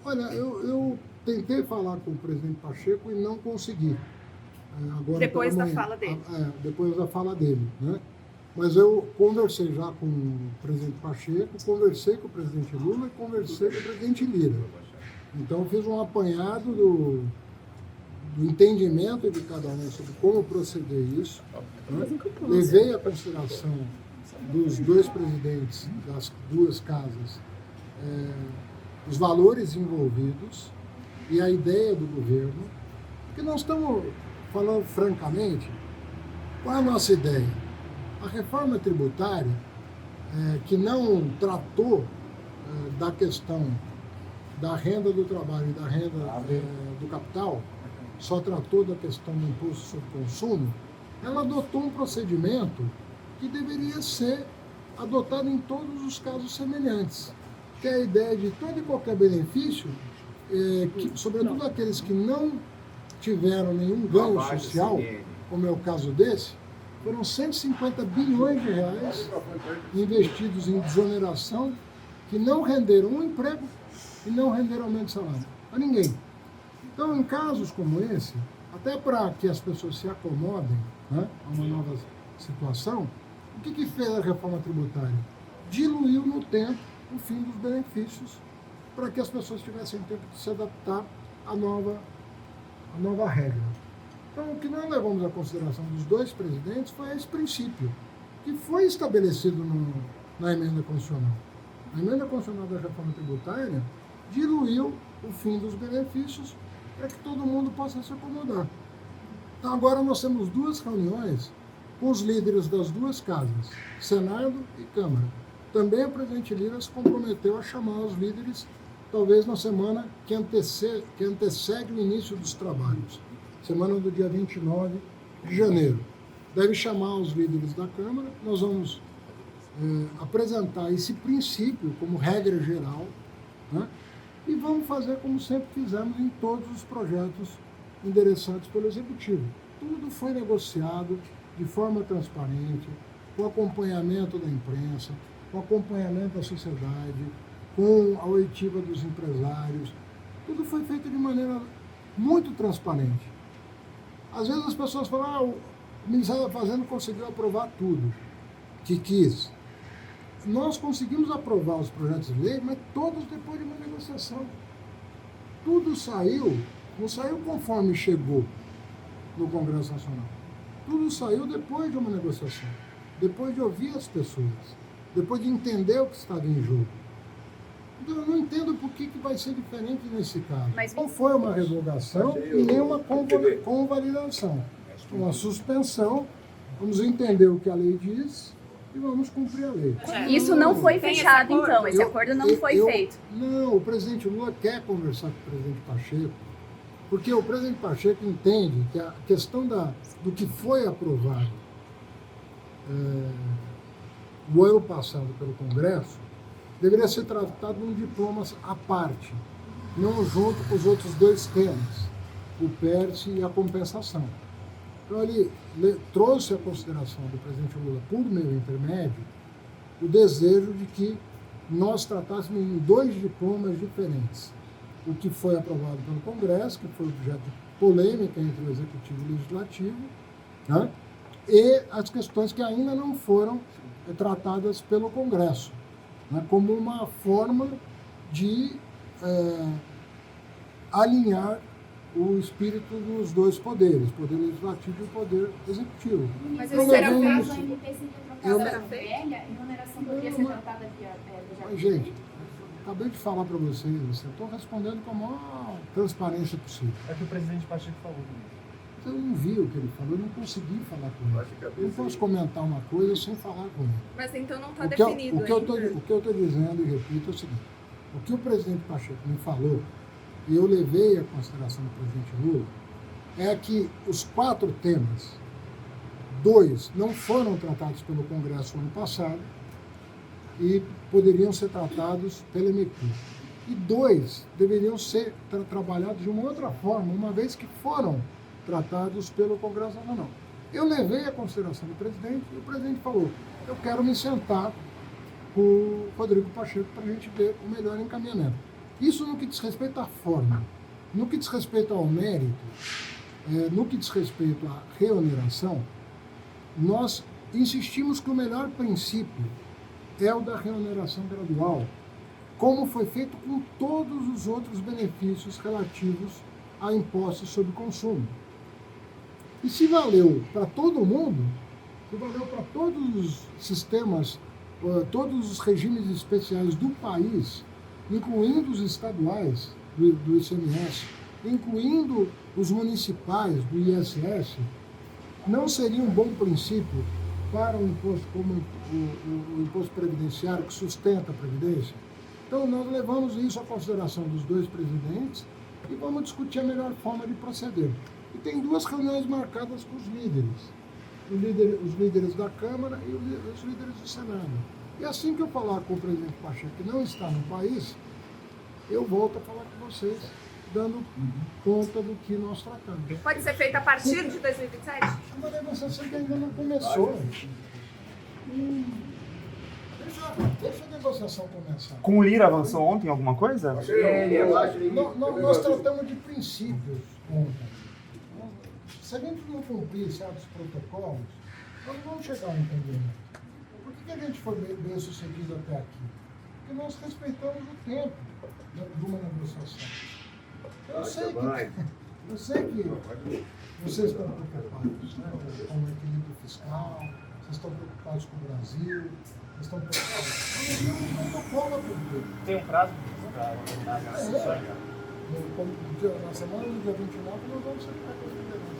Olha, eu tentei falar com o presidente Pacheco e não consegui. Agora Depois pela da manhã. fala dele. Depois da fala dele, né? Mas eu conversei já com o presidente Pacheco, conversei com o presidente Lula e conversei com o presidente Lira. Então, eu fiz um apanhado do entendimento de cada um sobre como proceder isso, né? Levei a consideração dos dois presidentes das duas casas os valores envolvidos e a ideia do governo, porque nós estamos falando francamente, qual é a nossa ideia? A reforma tributária, que não tratou da questão da renda do trabalho e da renda do capital, só tratou da questão do imposto sobre consumo, ela adotou um procedimento que deveria ser adotado em todos os casos semelhantes, que é a ideia de todo e qualquer benefício, sobretudo aqueles que não tiveram nenhum ganho social, como é o caso desse, foram 150 bilhões de reais investidos em desoneração que não renderam um emprego e não renderam aumento de salário a ninguém. Então, em casos como esse, até para que as pessoas se acomodem, né, a uma nova situação, o que fez a reforma tributária? Diluiu no tempo o fim dos benefícios para que as pessoas tivessem tempo de se adaptar à nova regra. Então, o que nós levamos à consideração dos dois presidentes foi esse princípio, que foi estabelecido na emenda constitucional. A emenda constitucional da reforma tributária diluiu o fim dos benefícios para que todo mundo possa se acomodar. Então, agora nós temos duas reuniões com os líderes das duas casas, Senado e Câmara. Também o presidente Lira se comprometeu a chamar os líderes, talvez na semana que antecede o início dos trabalhos, semana do dia 29 de janeiro. Deve chamar os líderes da Câmara, nós vamos apresentar esse princípio como regra geral, né? E vamos fazer como sempre fizemos em todos os projetos endereçados pelo Executivo. Tudo foi negociado de forma transparente, com acompanhamento da imprensa, com acompanhamento da sociedade, com a oitiva dos empresários. Tudo foi feito de maneira muito transparente. Às vezes as pessoas falam, o Ministério da Fazenda conseguiu aprovar tudo que quis. Nós conseguimos aprovar os projetos de lei, mas todos depois de uma negociação. Tudo saiu, não saiu conforme chegou no Congresso Nacional. Tudo saiu depois de uma negociação, depois de ouvir as pessoas, depois de entender o que estava em jogo. Então, eu não entendo por que vai ser diferente nesse caso. Mas não foi uma revogação e nem uma convalidação. Uma suspensão, vamos entender o que a lei diz e vamos cumprir a lei. Isso não foi fechado, então? Esse acordo não foi feito? Não, o presidente Lula quer conversar com o presidente Pacheco, porque o presidente Pacheco entende que a questão do que foi aprovado no ano passado pelo Congresso deveria ser tratado num diploma à parte, não junto com os outros dois temas, o PERS e a compensação. Então, ele trouxe a consideração do presidente Lula, por meu intermédio, o desejo de que nós tratássemos em dois diplomas diferentes. O que foi aprovado pelo Congresso, que foi objeto de polêmica entre o Executivo e o Legislativo, né? E as questões que ainda não foram tratadas pelo Congresso, né? Como uma forma de alinhar o espírito dos dois poderes, o poder legislativo e o poder executivo. Mas esse será o caso, a MP seria trocada na velha, a exoneração poderia ser tratada via Mas, gente, acabei de falar para vocês, eu estou respondendo com a maior transparência possível. É o que o presidente Pacheco falou. Eu não vi o que ele falou, eu não consegui falar com ele. Eu não posso comentar uma coisa sem falar com ele. Mas então não está definido O que eu estou dizendo, e repito, é o seguinte: o que o presidente Pacheco me falou, e eu levei à consideração do presidente Lula, é que os 4 temas, 2 não foram tratados pelo Congresso no ano passado e poderiam ser tratados pela MP. E 2 deveriam ser trabalhados de uma outra forma, uma vez que foram tratados pelo Congresso Nacional. Eu levei à consideração do presidente e o presidente falou, eu quero me sentar com o Rodrigo Pacheco para a gente ver o melhor encaminhamento. Isso no que diz respeito à forma. No que diz respeito ao mérito, no que diz respeito à reoneração, nós insistimos que o melhor princípio é o da reoneração gradual, como foi feito com todos os outros benefícios relativos a impostos sobre consumo. E se valeu para todo mundo, se valeu para todos os sistemas, todos os regimes especiais do país, incluindo os estaduais do ICMS, incluindo os municipais do ISS, não seria um bom princípio para um imposto como o imposto previdenciário que sustenta a Previdência? Então, nós levamos isso à consideração dos dois presidentes e vamos discutir a melhor forma de proceder. E tem 2 reuniões marcadas com os líderes. Os líderes da Câmara e os líderes do Senado. E assim que eu falar com o presidente Pacheco, que não está no país, eu volto a falar com vocês, dando conta do que nós tratamos. Pode ser feito a partir de 2027? Uma negociação que ainda não começou. Deixa a negociação começar. Com o Lira avançou ontem alguma coisa? Nós tratamos de princípios ontem. Se a gente não cumprir certos protocolos, nós não vamos chegar a um entendimento. Por que a gente foi bem sucedido até aqui? Porque nós respeitamos o tempo de uma negociação. Eu sei que vocês estão preocupados, né, com o equilíbrio fiscal, vocês estão preocupados com o Brasil, vocês estão preocupados. Nós temos um protocolo a cumprir. Tem um prazo para terminar a negociação? Na semana do dia 29 nós vamos sentar com os lideranças.